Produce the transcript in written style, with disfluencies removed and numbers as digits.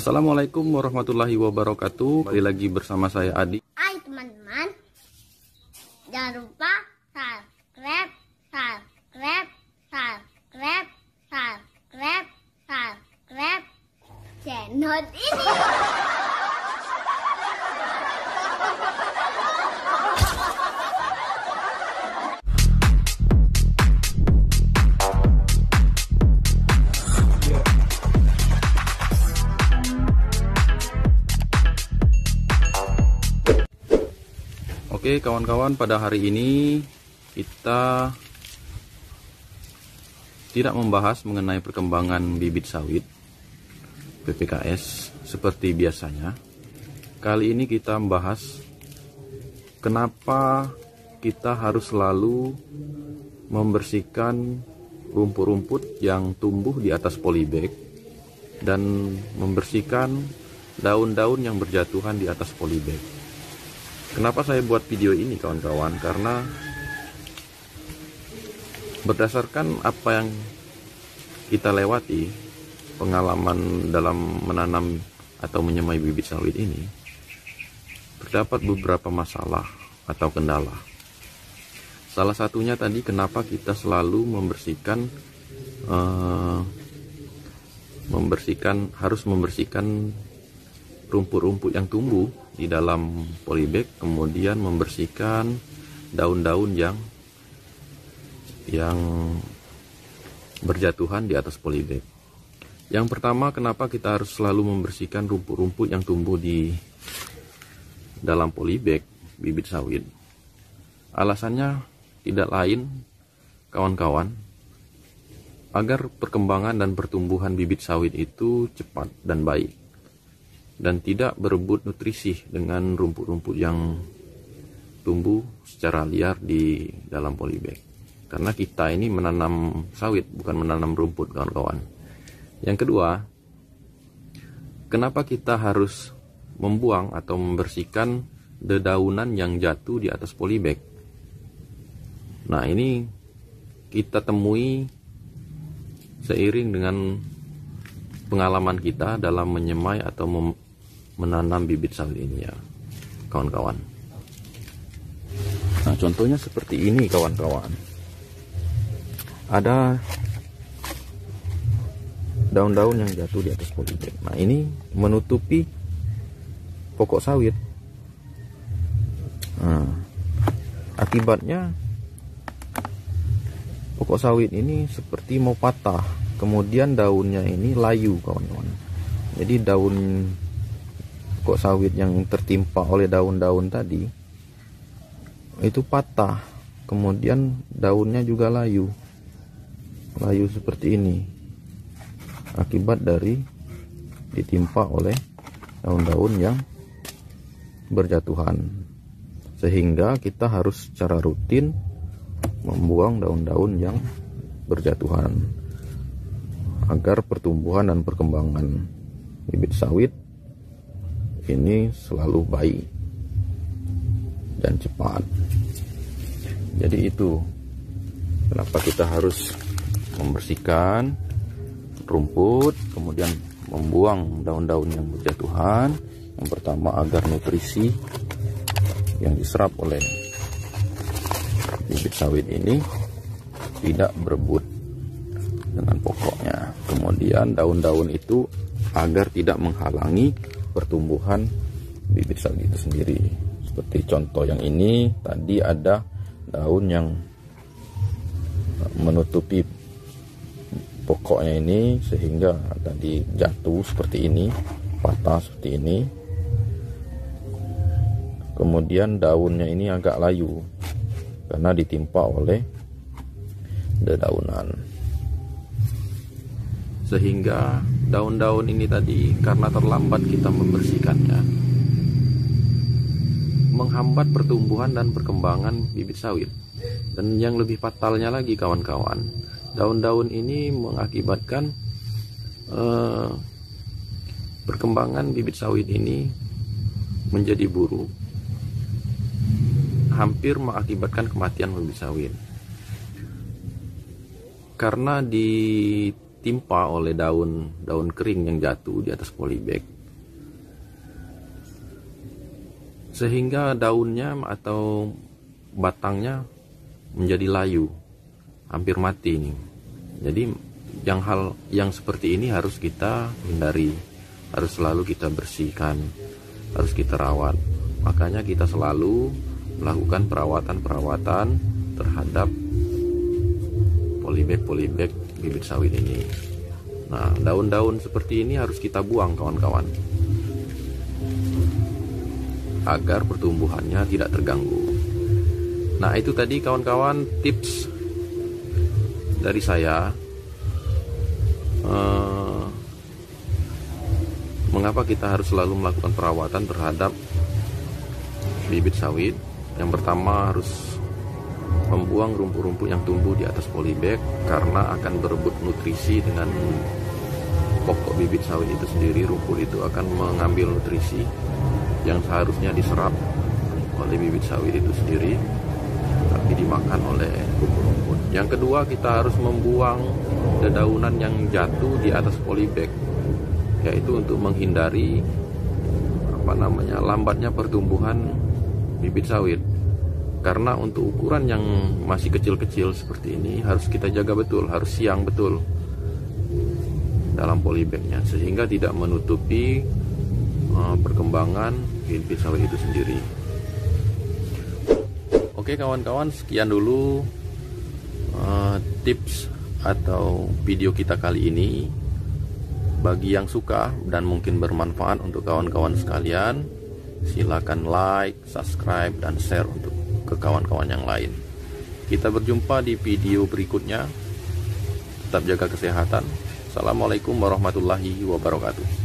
Assalamualaikum warahmatullahi wabarakatuh. Kembali lagi bersama saya Adi. Hai teman-teman, jangan lupa subscribe channel ini. Oke kawan-kawan, pada hari ini kita tidak membahas mengenai perkembangan bibit sawit PPKS seperti biasanya. Kali ini kita membahas kenapa kita harus selalu membersihkan rumput-rumput yang tumbuh di atas polybag dan membersihkan daun-daun yang berjatuhan di atas polybag. Kenapa saya buat video ini kawan-kawan? Karena berdasarkan apa yang kita lewati, pengalaman dalam menanam atau menyemai bibit sawit ini, terdapat beberapa masalah atau kendala. Salah satunya tadi kenapa kita selalu harus membersihkan rumput-rumput yang tumbuh di dalam polybag, kemudian membersihkan daun-daun yang berjatuhan di atas polybag. Yang pertama, kenapa kita harus selalu membersihkan rumput-rumput yang tumbuh di dalam polybag bibit sawit? Alasannya tidak lain kawan-kawan, agar perkembangan dan pertumbuhan bibit sawit itu cepat dan baik dan tidak berebut nutrisi dengan rumput-rumput yang tumbuh secara liar di dalam polybag. Karena kita ini menanam sawit, bukan menanam rumput kawan-kawan. Yang kedua, kenapa kita harus membuang atau membersihkan dedaunan yang jatuh di atas polybag? Nah, ini kita temui seiring dengan pengalaman kita dalam menyemai atau menanam bibit sawit ini ya kawan-kawan. Nah, contohnya seperti ini kawan-kawan. Ada daun-daun yang jatuh di atas polybag. Nah, ini menutupi pokok sawit. Nah, akibatnya pokok sawit ini seperti mau patah. Kemudian daunnya ini layu kawan-kawan. Jadi daun pokok sawit yang tertimpa oleh daun-daun tadi itu patah. Kemudian daunnya juga layu seperti ini, akibat dari ditimpa oleh daun-daun yang berjatuhan. Sehingga kita harus secara rutin membuang daun-daun yang berjatuhan agar pertumbuhan dan perkembangan bibit sawit ini selalu baik dan cepat. Jadi itu kenapa kita harus membersihkan rumput, kemudian membuang daun-daun yang berjatuhan. Yang pertama, agar nutrisi yang diserap oleh bibit sawit ini tidak berebut dengan pokoknya. Kemudian daun-daun itu agar tidak menghalangi pertumbuhan bibit sawit itu sendiri. Seperti contoh yang ini, tadi ada daun yang menutupi pokoknya ini sehingga tadi jatuh seperti ini, patah seperti ini. Kemudian daunnya ini agak layu karena ditimpa oleh dedaunan. Sehingga daun-daun ini tadi karena terlambat kita membersihkannya, menghambat pertumbuhan dan perkembangan bibit sawit. Dan yang lebih fatalnya lagi kawan-kawan, daun-daun ini mengakibatkan perkembangan bibit sawit ini menjadi buruk, hampir mengakibatkan kematian bibit sawit. Karena ditimpa oleh daun kering yang jatuh di atas polybag, sehingga daunnya atau batangnya menjadi layu, hampir mati ini. Jadi hal yang seperti ini harus kita hindari, harus selalu kita bersihkan, harus kita rawat. Makanya kita selalu melakukan perawatan terhadap polybag bibit sawit ini. Nah, daun-daun seperti ini harus kita buang kawan-kawan, agar pertumbuhannya tidak terganggu. Nah, itu tadi kawan-kawan tips dari saya mengapa kita harus selalu melakukan perawatan terhadap bibit sawit. Yang pertama, harus membuang rumput-rumput yang tumbuh di atas polybag karena akan berebut nutrisi dengan pokok bibit sawit itu sendiri. Rumput itu akan mengambil nutrisi yang seharusnya diserap oleh bibit sawit itu sendiri, tapi dimakan oleh rumput-rumput. Yang kedua, kita harus membuang dedaunan yang jatuh di atas polybag, yaitu untuk menghindari lambatnya pertumbuhan bibit sawit. Karena untuk ukuran yang masih kecil-kecil seperti ini harus kita jaga betul, harus siang betul dalam polybagnya, sehingga tidak menutupi perkembangan bibit sawit itu sendiri. Oke kawan-kawan, sekian dulu tips atau video kita kali ini. Bagi yang suka dan mungkin bermanfaat untuk kawan-kawan sekalian, silakan like, subscribe, dan share untuk ke kawan-kawan yang lain. Kita berjumpa di video berikutnya. Tetap jaga kesehatan. Assalamualaikum warahmatullahi wabarakatuh.